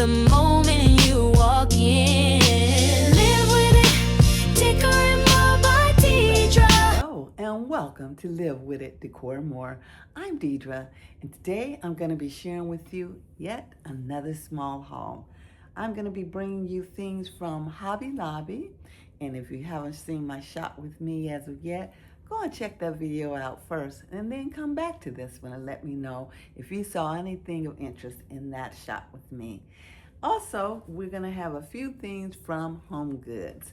the moment you walk in. Live with it, decor and more by Deidra. Hello and welcome to Live With It, Decor and More. I'm Deidra, and today I'm going to be sharing with you yet another small haul. I'm going to be bringing you things from Hobby Lobby, and if you haven't seen my shop with me as of yet, go and check that video out first, and then come back to this one and let me know if you saw anything of interest in that shop with me. Also, we're going to have a few things from HomeGoods.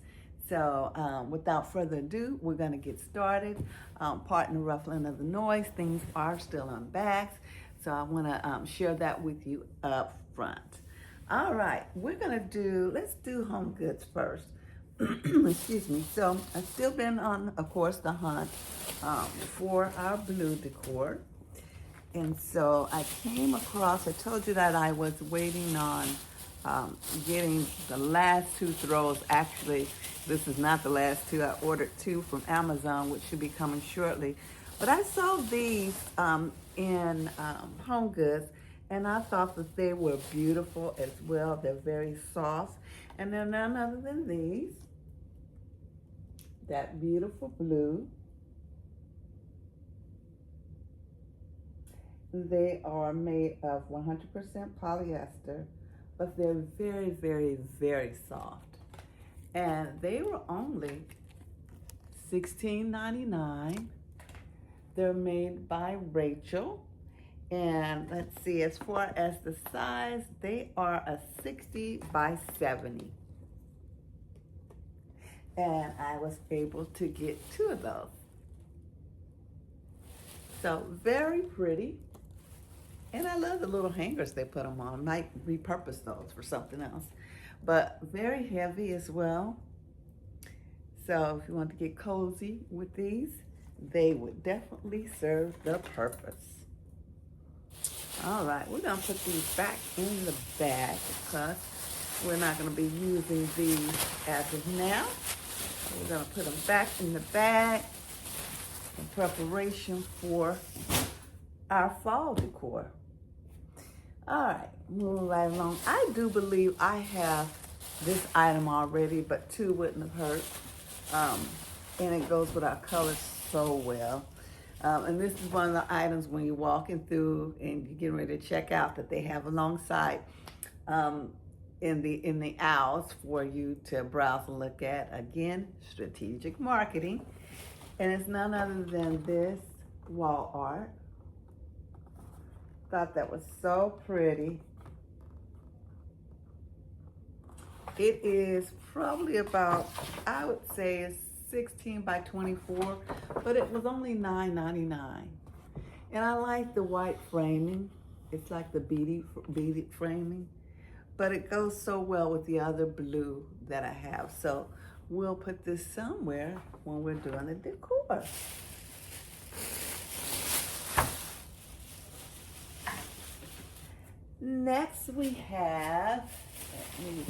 So without further ado, we're going to get started. Pardon the ruffling of the noise. Things are still unbagged, so I want to share that with you up front. All right, let's do HomeGoods first. Excuse me. So I've still been on, of course, the hunt for our blue decor. And so I came across, I told you that I was waiting on getting the last two throws. Actually, this is not the last two. I ordered two from Amazon, which should be coming shortly. But I saw these in HomeGoods, and I thought that they were beautiful as well. They're very soft, and they're none other than these. That beautiful blue. They are made of 100% polyester, but they're very, very, very soft. And they were only $16.99. They're made by Rachel. And let's see, as far as the size, they are a 60 by 70. And I was able to get two of those. So very pretty. And I love the little hangers they put them on. I might repurpose those for something else. But very heavy as well. So if you want to get cozy with these, they would definitely serve the purpose. All right, we're going to put these back in the bag because we're not going to be using these as of now. We're going to put them back in the bag in preparation for our fall decor. All right, moving right along. I do believe I have this item already, but two wouldn't have hurt. And it goes with our colors so well. And this is one of the items when you're walking through and you're getting ready to check out that they have alongside in the aisles for you to browse and look at. Again, strategic marketing. And it's none other than this wall art. Thought that was so pretty. It is probably about, I would say it's 16 by 24, but it was only $9.99. And I like the white framing. It's like the beaded framing, but it goes so well with the other blue that I have. So we'll put this somewhere when we're doing the decor. Next we have, let me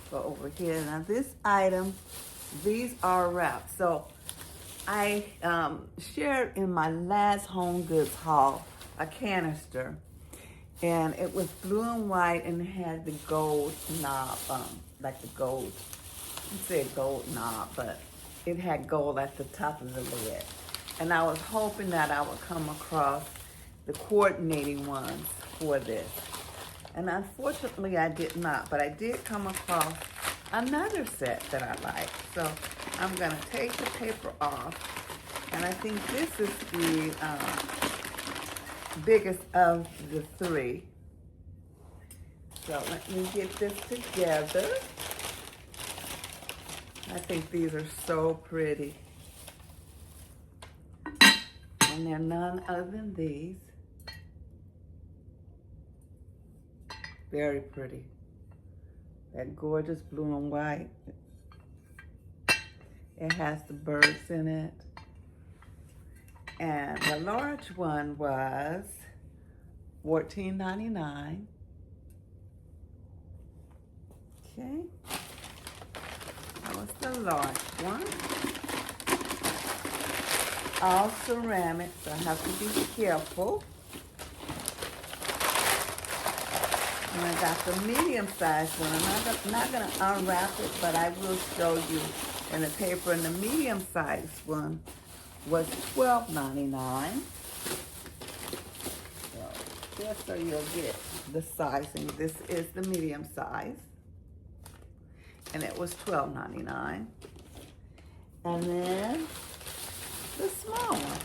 go over here. Now this item, these are wrapped. So I shared in my last HomeGoods haul a canister, and it was blue and white and it had the gold knob, like the gold, you say gold knob, but it had gold at the top of the lid. And I was hoping that I would come across the coordinating ones for this. And unfortunately I did not, but I did come across another set that I like. So I'm gonna take the paper off, and I think this is the biggest of the three. So let me get this together. I think these are so pretty. And they're none other than these. Very pretty. That gorgeous blue and white. It has the birds in it. And the large one was $14.99. Okay. That was the large one. All ceramic, so I have to be careful. And I got the medium-sized one. I'm not gonna unwrap it, but I will show you in the paper. And the medium-sized one was $12.99. So just so you'll get the sizing, this is the medium size, and it was $12.99. And then the small one.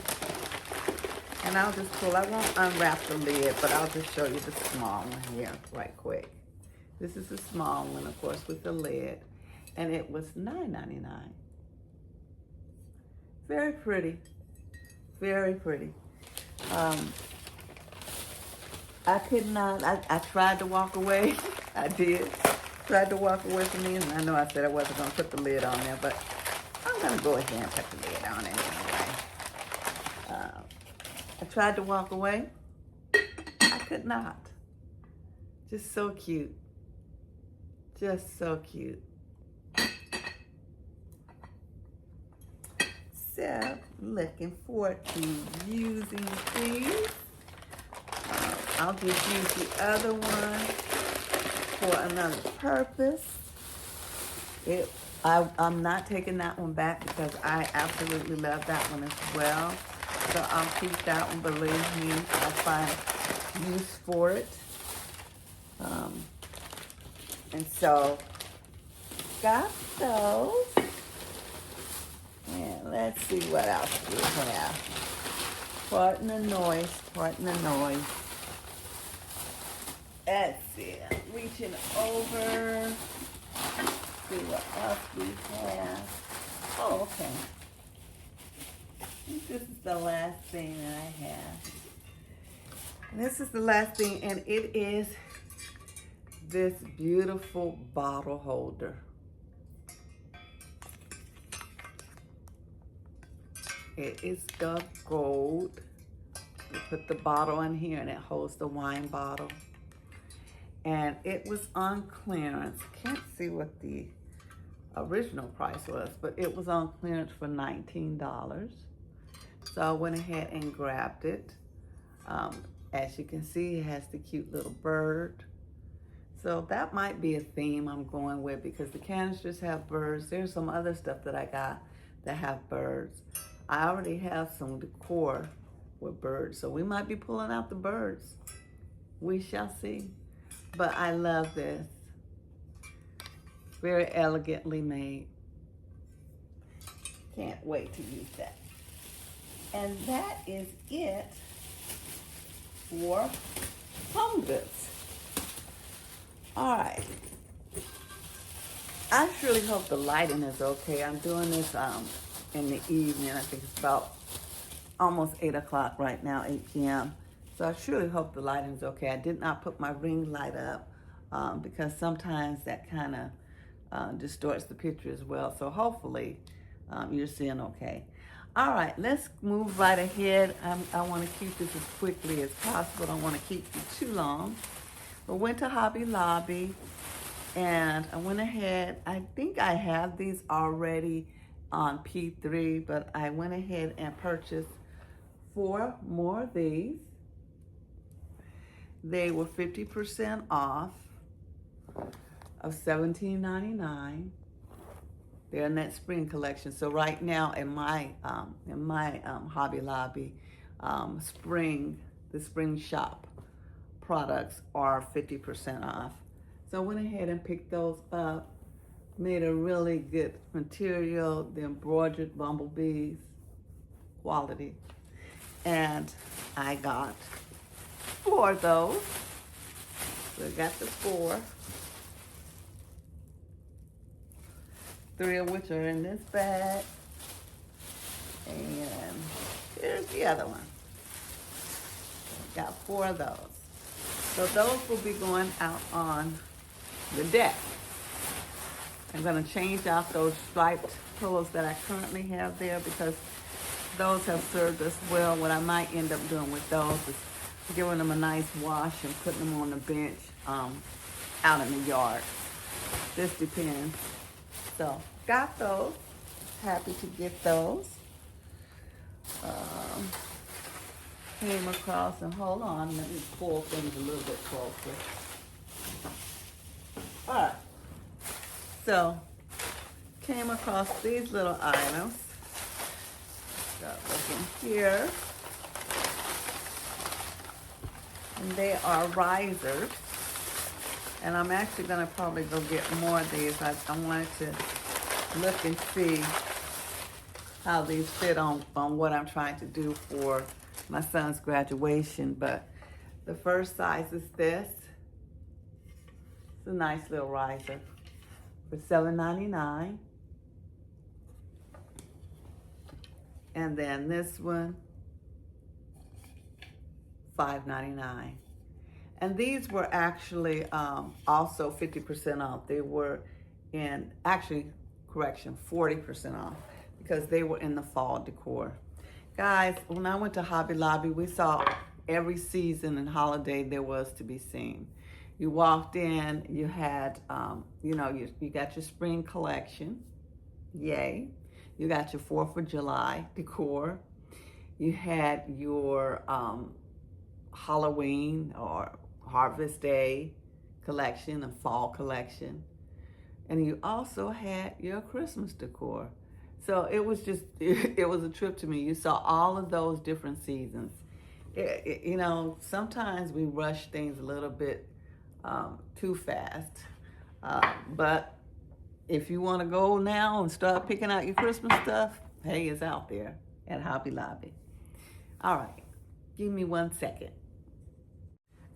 And I'll just pull, I won't unwrap the lid, but I'll just show you the small one here right quick. This is the small one, of course, with the lid. And it was $9.99. Very pretty. Very pretty. I could not, I tried to walk away. I did. Tried to walk away from me, and I know I said I wasn't going to put the lid on there, but I'm going to go ahead and put the lid on it anyway. I tried to walk away. I could not. Just so cute. Just so cute. So, looking forward to using these. I'll just use the other one for another purpose. I'm not taking that one back because I absolutely love that one as well. So I'll keep that one, believe me. I'll find use for it. And so, got those. And let's see what else we have. Pardon the noise, pardon the noise. Let's see, I'm reaching over. See what else we have. Oh, okay. I think this is the last thing that I have. And this is the last thing, and it is this beautiful bottle holder. It is the gold. You put the bottle in here and it holds the wine bottle. And it was on clearance. Can't see what the original price was, but it was on clearance for $19. So I went ahead and grabbed it. As you can see, it has the cute little bird. So that might be a theme I'm going with because the canisters have birds. There's some other stuff that I got that have birds. I already have some decor with birds, so we might be pulling out the birds. We shall see. But I love this. Very elegantly made. Can't wait to use that. And that is it for HomeGoods. All right. I surely hope the lighting is okay. I'm doing this in the evening. I think it's about almost 8 o'clock right now, 8 p.m. So I surely hope the lighting's okay. I did not put my ring light up because sometimes that kind of distorts the picture as well. So hopefully you're seeing okay. All right, let's move right ahead. I want to keep this as quickly as possible. I don't want to keep you too long. We went to Hobby Lobby and I went ahead. I think I have these already on P3, but I went ahead and purchased 4 more of these. They were 50% off of $17.99. They're in that spring collection. So right now in my Hobby Lobby, the spring shop products are 50% off. So I went ahead and picked those up. Made a really good material, the embroidered bumblebees, quality. And I got 4 of those. So I got the 4. 3 of which are in this bag. And here's the other one. Got 4 of those. So those will be going out on the deck. I'm going to change out those striped pillows that I currently have there because those have served us well. What I might end up doing with those is giving them a nice wash and putting them on the bench out in the yard. This depends. So, got those. Happy to get those. Came across, and hold on, let me pull things a little bit closer. All right. So, came across these little items. Start looking here. And they are risers. And I'm actually going to probably go get more of these. I wanted to look and see how these fit on what I'm trying to do for my son's graduation. But the first size is this. It's a nice little riser for $7.99. And then this one, $5.99. And these were actually also 50% off. They were in, actually, correction, 40% off because they were in the fall decor. Guys, when I went to Hobby Lobby, we saw every season and holiday there was to be seen. You walked in, you had, you got your spring collection. Yay. You got your 4th of July decor. You had your Halloween or Harvest Day collection, a fall collection. And you also had your Christmas decor. So it was just, it was a trip to me. You saw all of those different seasons. Sometimes we rush things a little bit too fast. But if you want to go now and start picking out your Christmas stuff, hey, it's out there at Hobby Lobby. All right, give me 1 second.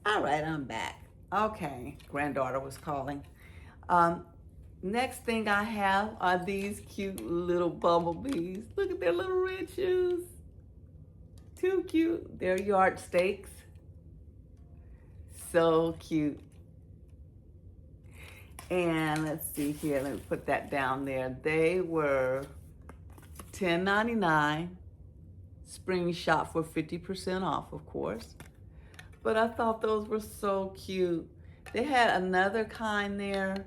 All right, I'm back. Okay, granddaughter was calling. Next thing I have are these cute little bumblebees. Look at their little red shoes. Too cute. They're yard stakes. So cute. And let's see here, let me put that down there. They were $10.99. Spring shop for 50% off, of course. But I thought those were so cute. They had another kind there.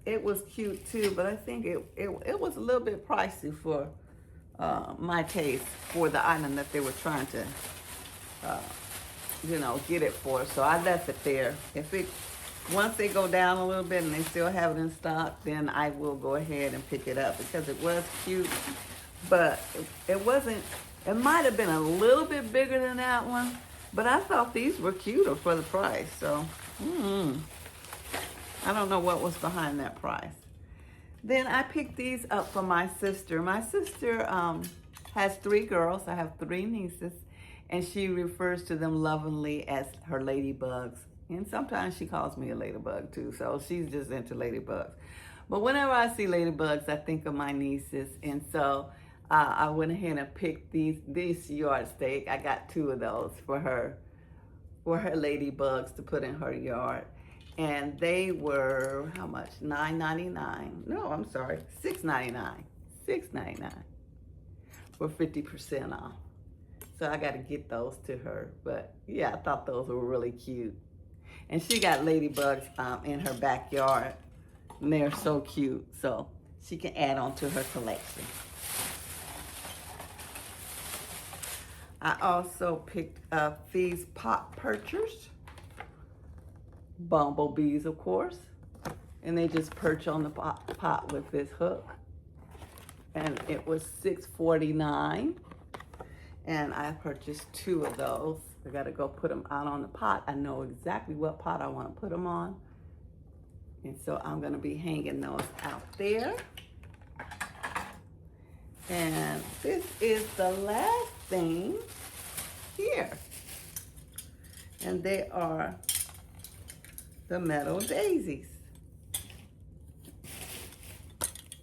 It was cute too, but I think it was a little bit pricey for my taste for the item that they were trying to, get it for. So I left it there. Once they go down a little bit and they still have it in stock, then I will go ahead and pick it up because it was cute. But it wasn't, it might have been a little bit bigger than that one, but I thought these were cuter for the price. So, I don't know what was behind that price. Then I picked these up for my sister. My sister has 3 girls. I have 3 nieces, and she refers to them lovingly as her ladybugs. And sometimes she calls me a ladybug too, so she's just into ladybugs. But whenever I see ladybugs, I think of my nieces, and so I went ahead and picked these yardstick. I got 2 of those for her ladybugs to put in her yard. And they were, how much? $9.99. No, I'm sorry, $6.99. $6.99 for 50% off. So I got to get those to her. But yeah, I thought those were really cute. And she got ladybugs in her backyard. And they're so cute. So she can add on to her collection. I also picked up these pot perchers. Bumblebees, of course. And they just perch on the pot with this hook. And it was $6.49. And I purchased 2 of those. I gotta go put them out on the pot. I know exactly what pot I wanna put them on. And so I'm gonna be hanging those out there. And this is the last thing here. And they are the metal daisies.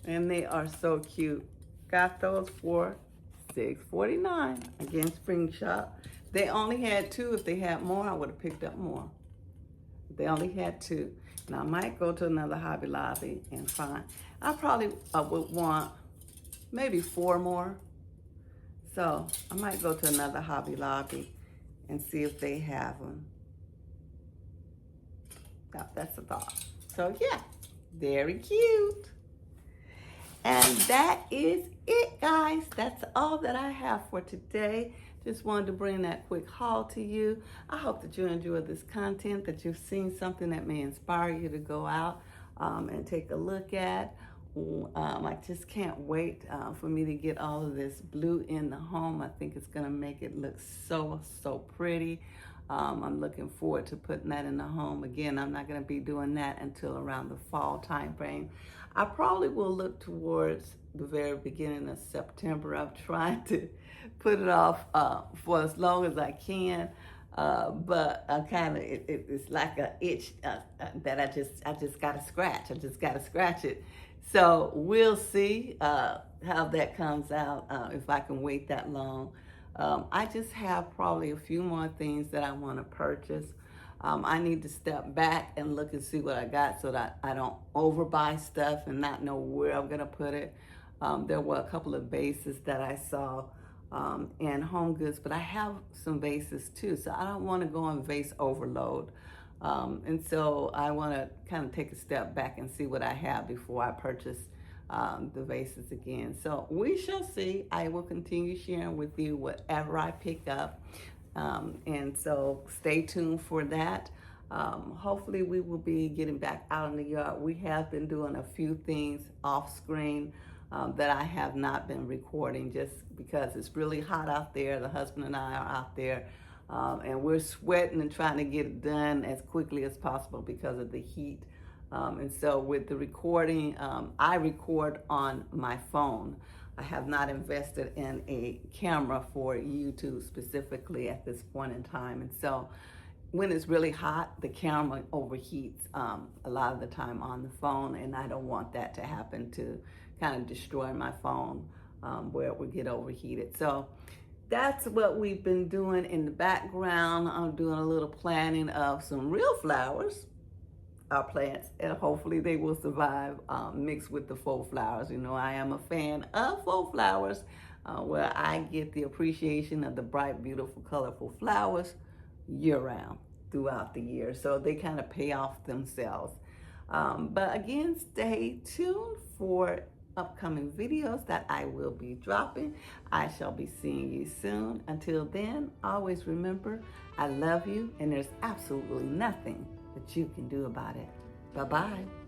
And they are so cute. Got those for $6.49. Again, spring shop. They only had 2. If they had more, I would have picked up more. They only had 2. Now I might go to another Hobby Lobby and find. I probably would want maybe 4 more. So I might go to another Hobby Lobby and see if they have them. Now, that's a thought. So yeah, very cute. And that is it, guys. That's all that I have for today. just wanted to bring that quick haul to you. I hope that you enjoyed this content, that you've seen something that may inspire you to go out and take a look at. I just can't wait for me to get all of this blue in the home. I think it's going to make it look so pretty. I'm looking forward to putting that in the home. Again, I'm not going to be doing that until around the fall time frame. I probably will look towards the very beginning of September. I'm trying to put it off for as long as I can. But I kind of, it's like an itch that I just got to scratch. I just got to scratch it. So we'll see how that comes out, if I can wait that long. I just have probably a few more things that I want to purchase. I need to step back and look and see what I got so that I don't overbuy stuff and not know where I'm going to put it. There were a couple of vases that I saw in HomeGoods, but I have some vases too, so I don't want to go on vase overload. And so I want to kind of take a step back and see what I have before I purchase the vases again. So we shall see. I will continue sharing with you whatever I pick up. And so stay tuned for that. Hopefully we will be getting back out in the yard. We have been doing a few things off screen that I have not been recording just because it's really hot out there. The husband and I are out there and we're sweating and trying to get it done as quickly as possible because of the heat. And so with the recording, I record on my phone. I have not invested in a camera for YouTube specifically at this point in time. And so when it's really hot, the camera overheats a lot of the time on the phone, and I don't want that to happen to kind of destroy my phone where it would get overheated. So that's what we've been doing in the background. I'm doing a little planting of some real flowers, our plants, and hopefully they will survive mixed with the faux flowers. You know, I am a fan of faux flowers where I get the appreciation of the bright, beautiful, colorful flowers year-round throughout the year. So they kind of pay off themselves. But again, stay tuned for upcoming videos that I will be dropping. I shall be seeing you soon. Until then, always remember, I love you and there's absolutely nothing that you can do about it. Bye-bye.